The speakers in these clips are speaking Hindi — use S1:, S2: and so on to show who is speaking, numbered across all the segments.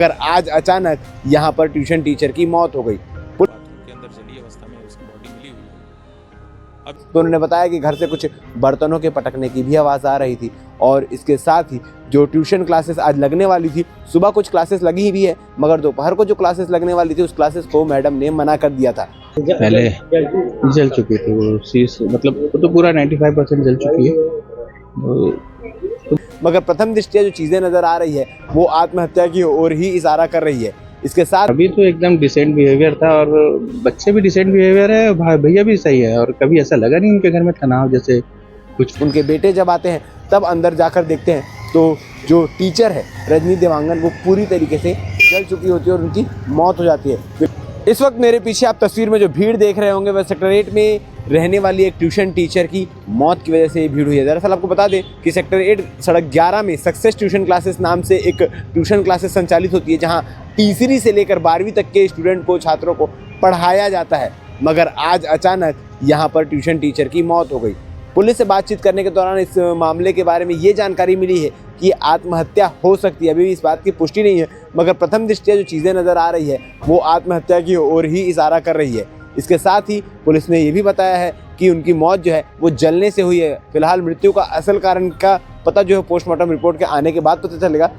S1: अगर आज अचानक यहाँ पर ट्यूशन टीचर की मौत हो गई।
S2: बाथरूम के अंदर जली अवस्था में उसकी बॉडी मिली हुई है। अब
S1: तो उन्होंने बताया कि घर से कुछ बर्तनों के पटकने की भी आवाज़ आ रही थी और इसके साथ ही जो ट्यूशन क्लासेस आज लगने वाली थी, सुबह कुछ क्लासेस लगी भी है, मगर दोपहर को जो क्लासेस लगने वाली थी उस क्लासेस को मैडम ने मना कर दिया था।
S3: पहले जल चुकी थी वो चीज, मतलब वो तो पूरा 95% जल चुकी है।
S1: मगर प्रथम दृष्टया जो चीज़ें नज़र आ रही है वो आत्महत्या की ओर ही इशारा कर रही है। इसके साथ
S3: अभी तो एकदम डिसेंट बिहेवियर था और बच्चे भी डिसेंट बिहेवियर है, भाई भैया भी सही है और कभी ऐसा लगा नहीं उनके घर में तनाव जैसे कुछ।
S1: उनके बेटे जब आते हैं तब अंदर जाकर देखते हैं तो जो टीचर है रजनी देवांगन वो पूरी तरीके से जल चुकी होती है और उनकी मौत हो जाती है। इस वक्त मेरे पीछे आप तस्वीर में जो भीड़ देख रहे होंगे वह सेक्टर 8 में रहने वाली एक ट्यूशन टीचर की मौत की वजह से ये भीड़ हुई है। दरअसल आपको बता दें कि सेक्टर 8 सड़क 11 में सक्सेस ट्यूशन क्लासेस नाम से एक ट्यूशन क्लासेस संचालित होती है, जहां तीसरी से लेकर 12वीं तक के स्टूडेंट को, छात्रों को पढ़ाया जाता है। मगर आज अचानक यहाँ पर ट्यूशन टीचर की मौत हो गई। पुलिस से बातचीत करने के दौरान इस मामले के बारे में ये जानकारी मिली है कि आत्महत्या हो सकती है। अभी भी इस बात की पुष्टि नहीं है, मगर प्रथम दृष्टया जो चीज़ें नज़र आ रही है वो आत्महत्या की ओर ही इशारा कर रही है। इसके साथ ही पुलिस ने ये भी बताया है कि उनकी मौत जो है वो जलने से हुई है। फिलहाल मृत्यु का असल कारण का पता जो है पोस्टमार्टम रिपोर्ट के आने के बाद पता चलेगा,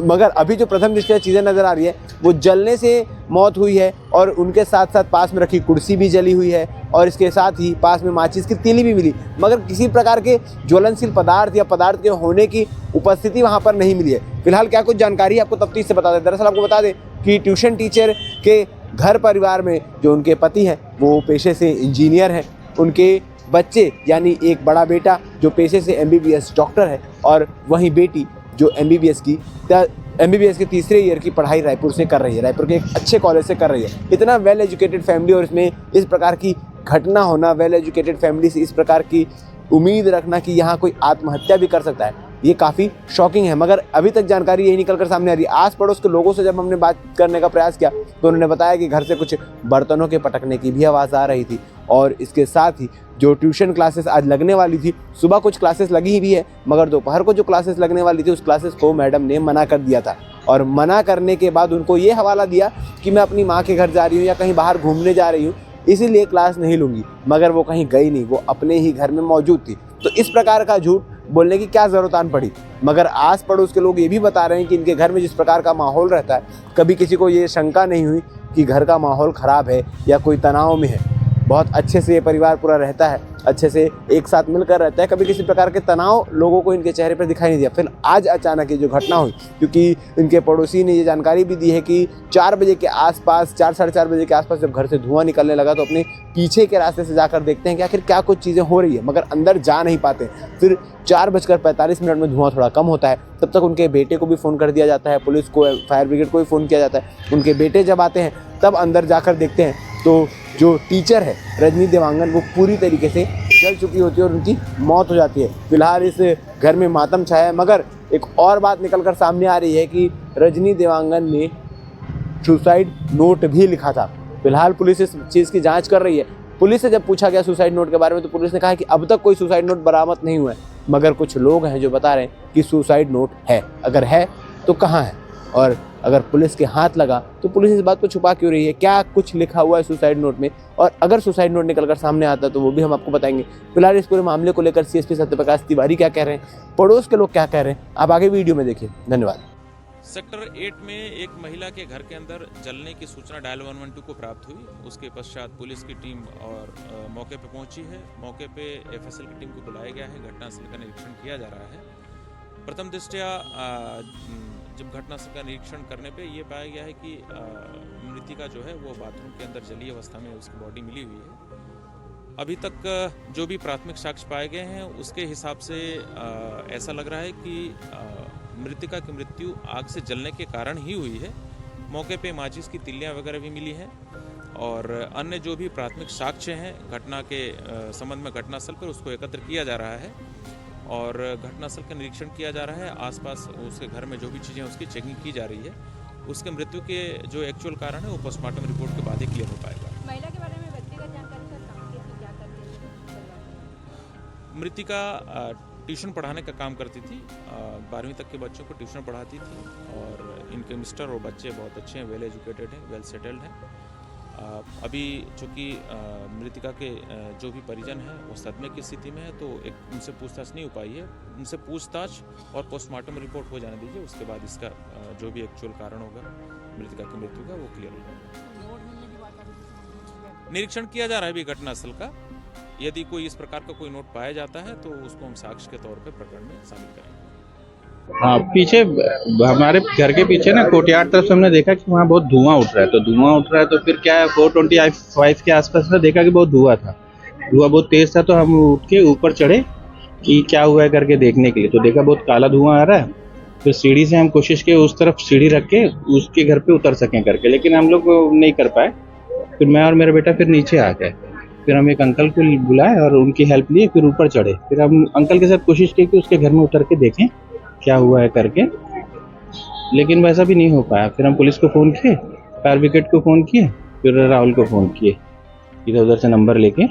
S1: मगर अभी जो प्रथम दृष्टया चीज़ें नज़र आ रही है वो जलने से मौत हुई है और उनके साथ साथ पास में रखी कुर्सी भी जली हुई है और इसके साथ ही पास में माचिस की तीली भी मिली, मगर किसी प्रकार के ज्वलनशील पदार्थ या पदार्थ के होने की उपस्थिति वहाँ पर नहीं मिली है। फिलहाल क्या कुछ जानकारी आपको तफ्तीश से बता दें। दरअसल आपको बता दें कि ट्यूशन टीचर के घर परिवार में जो उनके पति हैं वो पेशे से इंजीनियर हैं, उनके बच्चे यानी एक बड़ा बेटा जो पेशे से MBBS डॉक्टर है और वहीं बेटी जो MBBS के तीसरे ईयर की पढ़ाई रायपुर से कर रही है, रायपुर के एक अच्छे कॉलेज से कर रही है। इतना वेल एजुकेटेड फैमिली और इसमें इस प्रकार की घटना होना, वेल एजुकेटेड फैमिली से इस प्रकार की उम्मीद रखना कि यहाँ कोई आत्महत्या भी कर सकता है, ये काफ़ी शॉकिंग है। मगर अभी तक जानकारी यही निकल कर सामने आ रही है। आस पड़ोस के लोगों से जब हमने बात करने का प्रयास किया तो उन्होंने बताया कि घर से कुछ बर्तनों के पटकने की भी आवाज़ आ रही थी और इसके साथ ही जो ट्यूशन क्लासेस आज लगने वाली थी, सुबह कुछ क्लासेस लगी भी है, मगर दोपहर को जो क्लासेस लगने वाली थी उस क्लासेस को मैडम ने मना कर दिया था और मना करने के बाद उनको ये हवाला दिया कि मैं अपनी माँ के घर जा रही हूँ या कहीं बाहर घूमने जा रही हूँ, इसीलिए क्लास नहीं लूँगी। मगर वो कहीं गई नहीं, वो अपने ही घर में मौजूद थी। तो इस प्रकार का झूठ बोलने की क्या ज़रूरत आन पड़ी। मगर आस पड़ोस के लोग ये भी बता रहे हैं कि इनके घर में जिस प्रकार का माहौल रहता है, कभी किसी को ये शंका नहीं हुई कि घर का माहौल ख़राब है या कोई तनाव में है। बहुत अच्छे से ये परिवार पूरा रहता है, अच्छे से एक साथ मिलकर रहता है, कभी किसी प्रकार के तनाव लोगों को इनके चेहरे पर दिखाई नहीं दिया। फिर आज अचानक ये जो घटना हुई, क्योंकि इनके पड़ोसी ने ये जानकारी भी दी है कि 4 बजे के आसपास, 4 साढ़े 4 बजे के आसपास जब घर से धुआं निकलने लगा तो अपने पीछे के रास्ते से जाकर देखते हैं कि आखिर क्या कुछ चीज़ें हो रही है, मगर अंदर जा नहीं पाते। फिर 4:45 में धुआं थोड़ा कम होता है, तब तक उनके बेटे को भी फ़ोन कर दिया जाता है, पुलिस को, फायर ब्रिगेड को भी फ़ोन किया जाता है। उनके बेटे जब आते हैं तब अंदर जाकर देखते हैं तो जो टीचर है रजनी देवांगन वो पूरी तरीके से जल चुकी होती है और उनकी मौत हो जाती है। फिलहाल इस घर में मातम छाया है, मगर एक और बात निकल कर सामने आ रही है कि रजनी देवांगन ने सुसाइड नोट भी लिखा था। फिलहाल पुलिस इस चीज़ की जांच कर रही है। पुलिस से जब पूछा गया सुसाइड नोट के बारे में तो पुलिस ने कहा कि अब तक कोई सुसाइड नोट बरामद नहीं हुआ है, मगर कुछ लोग हैं जो बता रहे हैं कि सुसाइड नोट है। अगर है तो कहाँ है, और अगर पुलिस के हाथ लगा तो पुलिस इस बात को छुपा क्यों रही है, क्या कुछ लिखा हुआ है सुसाइड नोट में, और अगर सुसाइड नोट निकलकर सामने आता है तो वो भी हम आपको बताएंगे। फिलहाल इस पूरे मामले को लेकर CSP सत्यप्रकाश तिवारी क्या कह रहे हैं, पड़ोस के लोग क्या कह रहे हैं, आप आगे वीडियो में देखिए। धन्यवाद।
S2: सेक्टर 8 में एक महिला के घर के अंदर जलने की सूचना डायल 112 को प्राप्त हुई। उसके पश्चात पुलिस की टीम और मौके पे पहुंची है। मौके पे FSL की टीम को बुलाया गया है, घटनास्थल का निरीक्षण किया जा रहा है। प्रथम दृष्टया जब घटनास्थल का निरीक्षण करने पे ये पाया गया है कि मृतिका जो है वो बाथरूम के अंदर जली अवस्था में उसकी बॉडी मिली हुई है। अभी तक जो भी प्राथमिक साक्ष्य पाए गए हैं उसके हिसाब से ऐसा लग रहा है कि मृतिका की मृत्यु आग से जलने के कारण ही हुई है। मौके पे माचिस की तिल्लियाँ वगैरह भी मिली हैं और अन्य जो भी प्राथमिक साक्ष्य हैं घटना के संबंध में घटनास्थल पर उसको एकत्र किया जा रहा है और घटनास्थल का निरीक्षण किया जा रहा है। आसपास उसके घर में जो भी चीज़ें उसकी चेकिंग की जा रही है। उसके मृत्यु के जो एक्चुअल कारण है वो पोस्टमार्टम रिपोर्ट के बाद ही क्लियर हो पाएगा।
S4: महिला के बारे में व्यक्तिगत जानकारी सर कहाँ की थी, क्या करती थी?
S2: मृतिका ट्यूशन पढ़ाने का काम करती थी, 12वीं तक के बच्चों को ट्यूशन पढ़ाती थी और इनके मिस्टर और बच्चे बहुत अच्छे हैं, वेल एजुकेटेड हैं, वेल सेटल्ड हैं। अभी चूँकि मृतिका के जो भी परिजन हैं वो सदमे की स्थिति में है, तो एक उनसे पूछताछ नहीं हो पाई है। उनसे पूछताछ और पोस्टमार्टम रिपोर्ट हो जाने दीजिए, उसके बाद इसका जो भी एक्चुअल कारण होगा मृतिका की मृत्यु का वो क्लियर होगा। निरीक्षण किया जा रहा है अभी घटनास्थल का। यदि कोई इस प्रकार का कोई नोट पाया जाता है तो उसको हम साक्ष्य के तौर पे प्रकरण में शामिल करेंगे।
S3: हाँ, पीछे हमारे घर के पीछे ना कोटियार तरफ से हमने देखा कि वहाँ बहुत धुआं उठ रहा है। तो धुआं उठ रहा है तो फिर क्या है, 425 के आसपास में देखा कि बहुत धुआं था, धुआं बहुत तेज था। तो हम उठ के ऊपर चढ़े कि क्या हुआ है करके देखने के लिए। तो देखा बहुत काला धुआं आ रहा है। फिर सीढ़ी से हम कोशिश किए उस तरफ सीढ़ी रख के उसके घर पे उतर सकें करके, लेकिन हम लोग नहीं कर पाए। फिर मैं और मेरा बेटा फिर नीचे आ गए। फिर हम एक अंकल को बुलाए और उनकी हेल्प लिए, फिर ऊपर चढ़े। फिर हम अंकल के साथ कोशिश की कि उसके घर में उतर के देखें क्या हुआ है करके, लेकिन वैसा भी नहीं हो पाया। फिर हम पुलिस को फ़ोन किए, फायर ब्रिगेड को फ़ोन किए, फिर राहुल को फ़ोन किए इधर उधर से नंबर लेके।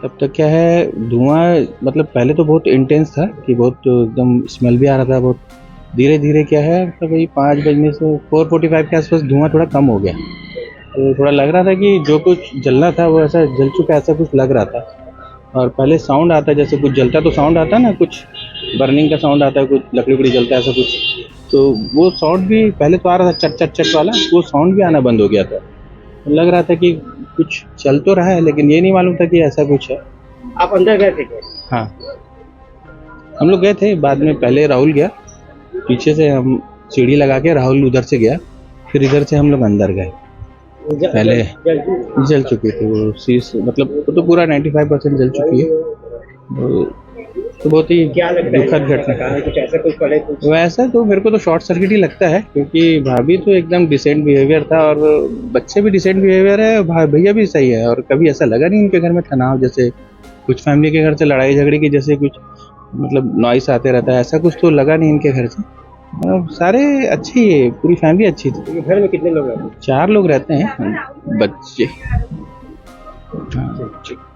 S3: तब तक क्या है, धुआं मतलब पहले तो बहुत इंटेंस था कि बहुत एकदम स्मेल भी आ रहा था बहुत। धीरे धीरे क्या है, तो वही 5 बजने से 4:45 के आसपास धुआं थोड़ा कम हो गया। तो थोड़ा लग रहा था कि जो कुछ जलना था वो ऐसा जल चुका, ऐसा कुछ लग रहा था। और पहले साउंड आता, जैसे कुछ जलता तो साउंड आता ना, कुछ बर्निंग का साउंड आता है, कुछ लकड़ी उकड़ी जलता है ऐसा कुछ। तो वो साउंड भी पहले तो आ रहा था चट चट चट वाला, वो साउंड भी आना बंद हो गया था। लग रहा था कि कुछ चल तो रहा है, लेकिन ये नहीं मालूम था कि ऐसा कुछ है।
S5: आप अंदर गए थे क्या?
S3: हाँ, हम लोग गए थे, बाद में पहले राहुल गया, पीछे से हम सीढ़ी लगा के राहुल उधर से गया, फिर इधर से हम लोग अंदर गए। पहले जल चुकी थी वो शीश, मतलब वो तो पूरा 95% जल चुकी है। तो बहुत ही
S5: क्या लगता है
S3: दुखद घटना है।
S5: कुछ ऐसा कुछ पड़े कुछ?
S3: वैसा तो मेरे को तो शॉर्ट सर्किट ही लगता है, क्योंकि भाभी तो एकदम डिसेंट बिहेवियर था और बच्चे भी डिसेंट बिहेवियर है, भैया भी सही है। और कभी ऐसा लगा नहीं इनके घर में तनाव, जैसे कुछ फैमिली के घर से लड़ाई झगड़े की जैसे कुछ मतलब नॉइस आते रहता है, ऐसा कुछ तो लगा नहीं इनके घर से। सारे अच्छे ही है, पूरी फैमिली अच्छी थी।
S5: घर में कितने लोग रहते हैं?
S3: 4 लोग रहते हैं, बच्चे। हाँ।